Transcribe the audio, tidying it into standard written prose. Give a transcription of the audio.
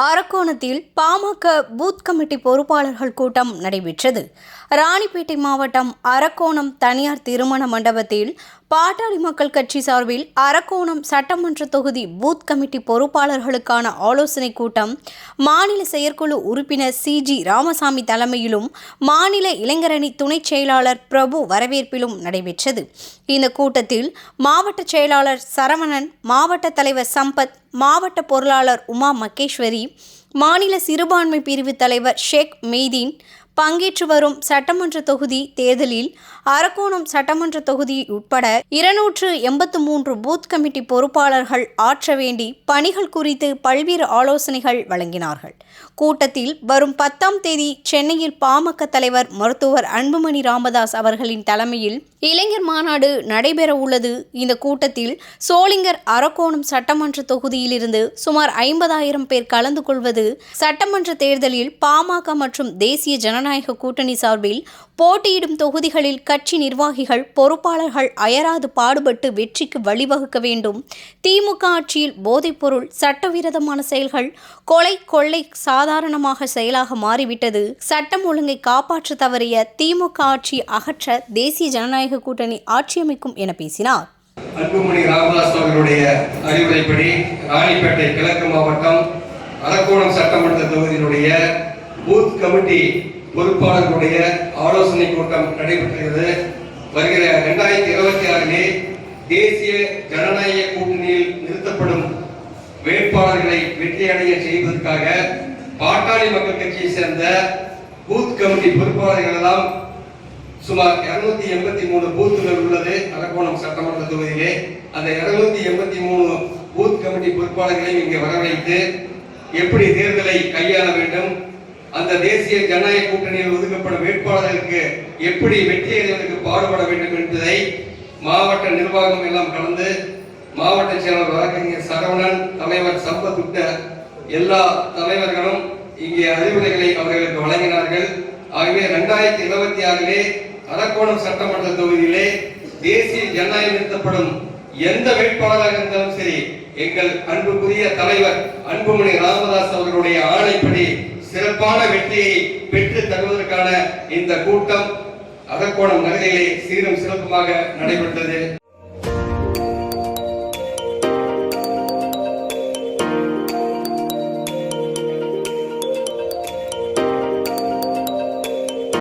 அரக்கோணத்தில் PMK booth committee பொறுப்பாளர்கள் கூட்டம் நடைபெற்றது. ராணிப்பேட்டை மாவட்டம் அரக்கோணம் தனியார் திருமண மண்டபத்தில் பாட்டாளி மக்கள் கட்சி சார்பில் அரக்கோணம் சட்டமன்ற தொகுதி பூத் கமிட்டி பொறுப்பாளர்களுக்கான ஆலோசனை கூட்டம் மாநில செயற்குழு உறுப்பினர் CG ராமசாமி தலைமையிலும் மாநில இளைஞரணி துணை செயலாளர் பிரபு வரவேற்பிலும் நடைபெற்றது. இந்த கூட்டத்தில் மாவட்ட செயலாளர் சரவணன், மாவட்ட தலைவர் சம்பத், மாவட்ட பொருளாளர் உமா மகேஸ்வரி, மாநில சிறுபான்மை பிரிவு தலைவர் ஷேக் மெய்தீன் பங்கேற்று வரும் சட்டமன்ற தொகுதி தேர்தலில் அரக்கோணம் சட்டமன்ற தொகுதி உட்பட 283 பூத் கமிட்டி பொறுப்பாளர்கள் ஆற்ற வேண்டி பணிகள் குறித்து பல்வேறு ஆலோசனைகள் வழங்கினார்கள். கூட்டத்தில் வரும் 10ஆம் தேதி சென்னையில் பாமக தலைவர் மருத்துவர் அன்புமணி ராமதாஸ் அவர்களின் தலைமையில் இளைஞர் மாநாடு நடைபெற உள்ளது. இந்த கூட்டத்தில் சோளிங்கர் அரக்கோணம் சட்டமன்ற தொகுதியிலிருந்து சுமார் 50,000 பேர் கலந்து கொள்வது, சட்டமன்ற தேர்தலில் பாமக மற்றும் தேசிய ஜனநாயக கூட்டணி சார்பில் போட்டியிடும் தொகுதிகளில் கட்சி நிர்வாகிகள் பொறுப்பாளர்கள் அயராது பாடுபட்டு வெற்றிக்கு வழிவகுக்க வேண்டும். திமுக ஆட்சியில் போதைப்பொருள், சட்டவிரோதமான செயல்கள், கொலை, கொள்ளை சாதாரணமாக செயலாக மாறிவிட்டது. சட்டம் ஒழுங்கை காப்பாற்ற தவறிய திமுக ஆட்சி அகற்ற தேசிய ஜனநாயக கூட்டணி ஆட்சியமைக்கும் என பேசினார். அன்புமணி ராமதாஸ் அவர்களுடைய அறிவுரைப்படி ராணிப்பேட்டை கிழக்கு மாவட்டம் அரக்கோணம் சட்டமன்ற தொகுதியினுடைய பூத் கமிட்டி பொறுப்பாளர்களுடைய ஆலோசனை கூட்டம் நடைபெற்றது. வருகிற 2026 தேசிய ஜனநாயக கூட்டணியில் நிறுத்தப்படும் வேட்பாளர்களை வெற்றியடைய செய்வதற்காக பாட்டாளி மக்கள் கட்சியை சேர்ந்த பூத் கமிட்டி பொறுப்பாளர்கள் எல்லாம் சுமார் 283 பூத்துகள் உள்ளது அரக்கோணம் சட்டமன்ற தொகுதியிலே. அந்த 283 பூத் கமிட்டி பொறுப்பாளர்களையும் இங்கே வரவைத்து எப்படி தேர்தலை கையாள வேண்டும், அந்த தேசிய ஜனநாயக கூட்டணியில் ஒதுக்கப்படும் வேட்பாளர்களுக்கு எப்படி வெற்றி அடைவதற்கு பாடுபட வேண்டும் என்பதை மாவட்ட நிர்வாகம் எல்லாம் கலந்து மாவட்ட செயலாளர் வழக்கறிஞர் சரவணன், தலைவர் சம்பத் உட்பட எல்லா தலைவர்களும் இங்கே அறிவுரைகளை அவர்களுக்கு வழங்கினார்கள். ஆகவே 2026 அரக்கோணம் சட்டமன்ற தொகுதியிலே தேசிய ஜனநாயகம் நிறுத்தப்படும் எந்த வேட்பாளராக இருந்தாலும் சரி, எங்கள் அன்புக்குரிய தலைவர் அன்புமணி ராமதாஸ் அவர்களுடைய ஆணைப்படி சிறப்பான வெற்றியை பெற்று தருவதற்கான இந்த கூட்டம் அரக்கோணம் நகரிலே சீரும் சிறப்புமாக நடைபெற்றது.